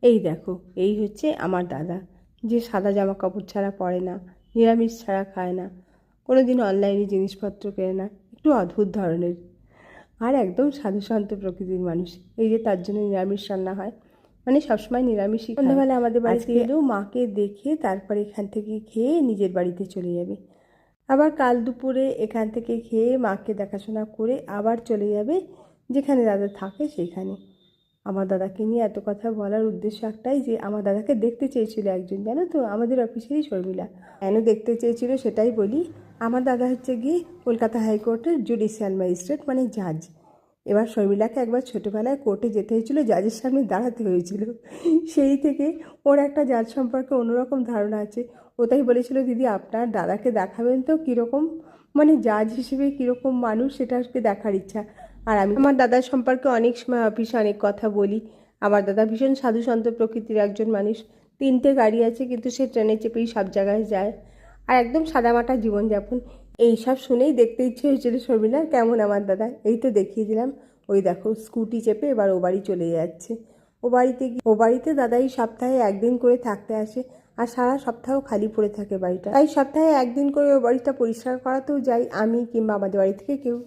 এই দেখো, এই হচ্ছে আমার দাদা, যে সাদা জামা কাপড় ছাড়া পরে না, নিরামিষ ছাড়া খায় না, কোনো দিন অনলাইনে জিনিসপত্র কেনে না, একটু অদ্ভুত ধরনের, আর একদম সাধুশান্ত প্রকৃতির মানুষ। এই যে তার জন্য নিরামিষ রান্না হয়, মানে সবসময় নিরামিষই। সন্ধ্যাবেলা আমাদের বাড়িতে এলেও মাকে দেখে তারপরে এখান থেকে খেয়ে নিজের বাড়িতে চলে যাবে। আবার কাল দুপুরে এখান থেকে খেয়ে মাকে দেখাশোনা করে আবার চলে যাবে যেখানে দাদা থাকে সেইখানে। আমার দাদাকে নিয়ে এত কথা বলার উদ্দেশ্য একটাই, যে আমার দাদাকে দেখতে চেয়েছিল একজন, জানো তো, আমাদের অফিসেরই শর্মিলা। কেন দেখতে চেয়েছিল সেটাই বলি। আমার দাদা হচ্ছে গিয়ে কলকাতা হাইকোর্টের জুডিশিয়াল ম্যাজিস্ট্রেট, মানে জাজ। এবার শর্মিলাকে একবার ছোটোবেলায় কোর্টে যেতে হয়েছিল, জাজের সামনে দাঁড়াতে হয়েছিল। সেই থেকে ওর একটা জাজ সম্পর্কে অন্যরকম ধারণা আছে। ও তাই বলেছিল, দিদি আপনার দাদাকে দেখাবেন তো কীরকম, মানে জাজ হিসেবে কীরকম মানুষ, সেটা আজকে দেখার ইচ্ছা। আর আমি আমার দাদার সম্পর্কে অনেক সময় অফিসে অনেক কথা বলি। আমার দাদা ভীষণ সাধুসন্ত প্রকৃতির একজন মানুষ। 3টে গাড়ি আছে, কিন্তু সে ট্রেনে চেপেই সব জায়গায় যায়, আর একদম সাদামাটা জীবনযাপন। এই সব শুনেই দেখতে ইচ্ছে হয়েছিল শর্মিলার কেমন আমার দাদা। এই তো দেখিয়ে দিলাম। ওই দেখো স্কুটি চেপে এবার ও বাড়ি চলে যাচ্ছে। ও বাড়িতে দাদাই সপ্তাহে একদিন করে থাকতে আসে, আর সারা সপ্তাহ খালি পড়ে থাকে বাড়িটা। তাই সপ্তাহে একদিন করে ও বাড়িটা পরিষ্কার করাতেও যাই আমি, কিংবা আমাদের বাড়ি থেকে কেউ।